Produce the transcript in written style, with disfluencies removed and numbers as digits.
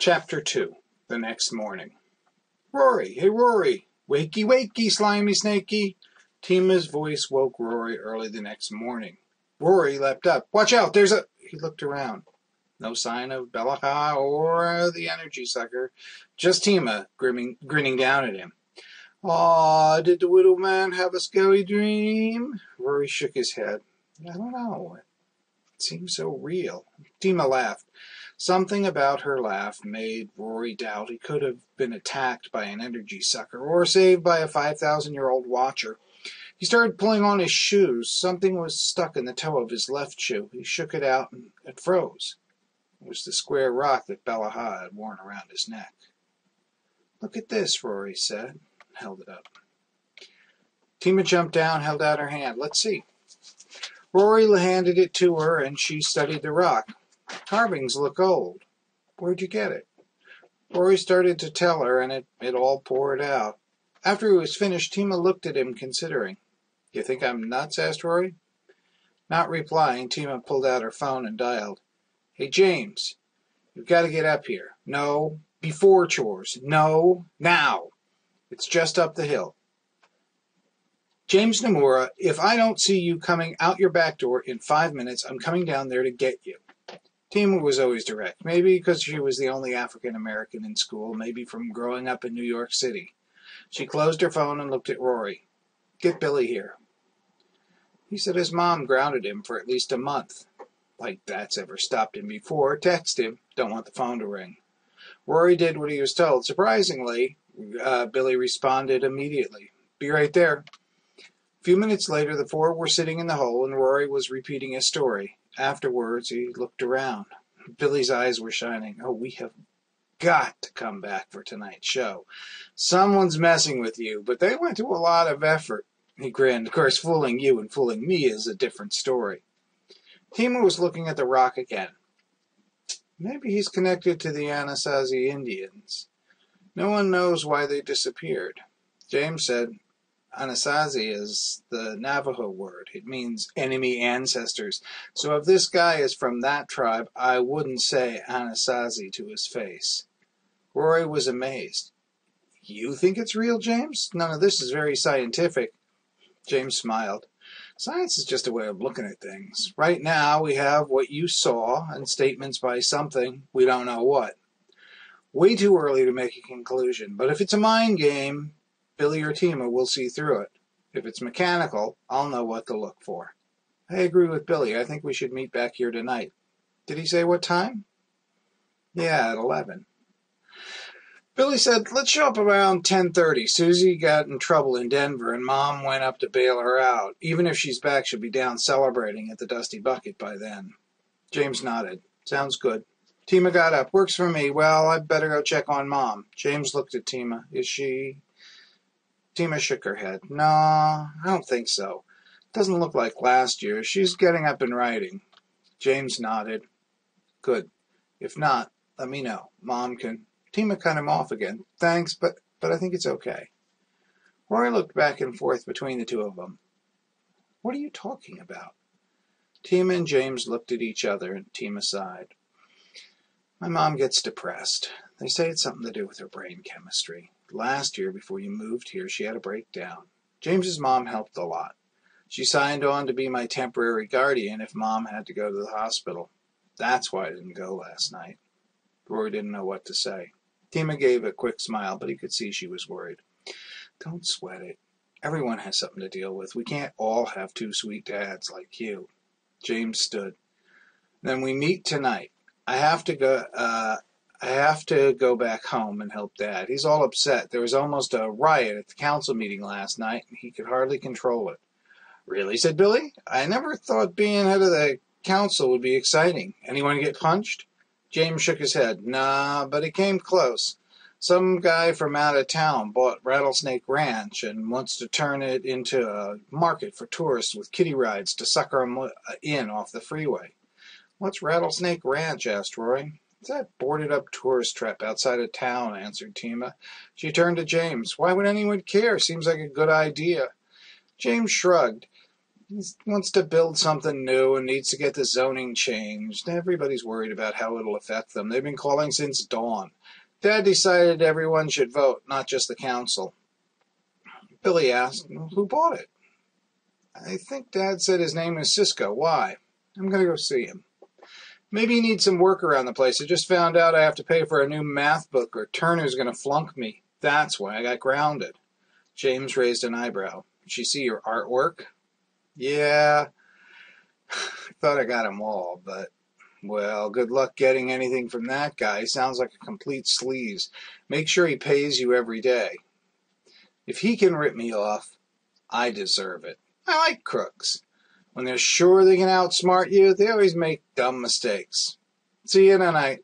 Chapter 2. The next morning. Rory! Hey, Rory! Wakey, wakey, slimy snakey! Tima's voice woke Rory early the next morning. Rory leapt up. Watch out, there's a... He looked around. No sign of Belecha or the energy sucker. Just Tima grinning down at him. Aw, did the widow man have a scary dream? Rory shook his head. I don't know. It seemed so real. Tima laughed. Something about her laugh made Rory doubt he could have been attacked by an energy sucker or saved by a 5,000-year-old watcher. He started pulling on his shoes. Something was stuck in the toe of his left shoe. He shook it out and it froze. It was the square rock that Belecha had worn around his neck. Look at this, Rory said, and held it up. Tima jumped down, held out her hand. Let's see. Rory handed it to her, and she studied the rock. Carvings look old. Where'd you get it? Rory started to tell her, and it all poured out. After he was finished, Tima looked at him, considering. You think I'm nuts? Asked Rory. Not replying, Tima pulled out her phone and dialed. Hey, James, you've got to get up here. No, before chores. No, now. It's just up the hill. James Namura, if I don't see you coming out your back door in 5 minutes, I'm coming down there to get you. Tima was always direct, maybe because she was the only African-American in school, maybe from growing up in New York City. She closed her phone and looked at Rory. Get Billy here. He said his mom grounded him for at least a month. Like that's ever stopped him before. Text him. Don't want the phone to ring. Rory did what he was told. Surprisingly, Billy responded immediately. Be right there. A few minutes later, the four were sitting in the hole, and Rory was repeating his story. Afterwards, he looked around. Billy's eyes were shining. Oh, we have got to come back for tonight's show. Someone's messing with you, but they went to a lot of effort. He grinned. Of course, fooling you and fooling me is a different story. Tima was looking at the rock again. Maybe he's connected to the Anasazi Indians. No one knows why they disappeared. James said, Anasazi is the Navajo word. It means enemy ancestors. So if this guy is from that tribe, I wouldn't say Anasazi to his face. Rory was amazed. You think it's real, James? None of this is very scientific. James smiled. Science is just a way of looking at things. Right now we have what you saw and statements by something, we don't know what. Way too early to make a conclusion, but if it's a mind game, Billy or Tima will see through it. If it's mechanical, I'll know what to look for. I agree with Billy. I think we should meet back here tonight. Did he say what time? Yeah, at 11. Billy said, let's show up around 10:30. Susie got in trouble in Denver, and Mom went up to bail her out. Even if she's back, she'll be down celebrating at the Dusty Bucket by then. James nodded. Sounds good. Tima got up. Works for me. Well, I'd better go check on Mom. James looked at Tima. Is she... Tima shook her head. No, I don't think so. Doesn't look like last year. She's getting up and writing. James nodded. Good. If not, let me know. Mom can... Tima cut him off again. Thanks, but I think it's okay. Rory looked back and forth between the two of them. What are you talking about? Tima and James looked at each other, and Tima sighed. My mom gets depressed. They say it's something to do with her brain chemistry. Last year, before you moved here, she had a breakdown. James's mom helped a lot. She signed on to be my temporary guardian if Mom had to go to the hospital. That's why I didn't go last night. Rory didn't know what to say. Tima gave a quick smile, but he could see she was worried. Don't sweat it. Everyone has something to deal with. We can't all have two sweet dads like you. James stood. Then we meet tonight. I have to go back home and help Dad. He's all upset. There was almost a riot at the council meeting last night, and he could hardly control it. Really? Said Billy. I never thought being head of the council would be exciting. Anyone get punched? James shook his head. Nah, but it came close. Some guy from out of town bought Rattlesnake Ranch and wants to turn it into a market for tourists with kiddie rides to sucker them in off the freeway. What's Rattlesnake Ranch? Asked Rory. It's that boarded-up tourist trap outside of town, answered Tima. She turned to James. Why would anyone care? Seems like a good idea. James shrugged. He wants to build something new and needs to get the zoning changed. Everybody's worried about how it'll affect them. They've been calling since dawn. Dad decided everyone should vote, not just the council. Billy asked, who bought it? I think Dad said his name is Cisco. Why? I'm going to go see him. Maybe he needs some work around the place. I just found out I have to pay for a new math book or Turner's going to flunk me. That's why I got grounded. James raised an eyebrow. Did she see your artwork? Yeah, I thought I got them all, but, well, good luck getting anything from that guy. He sounds like a complete sleaze. Make sure he pays you every day. If he can rip me off, I deserve it. I like crooks. When they're sure they can outsmart you, they always make dumb mistakes. See you tonight.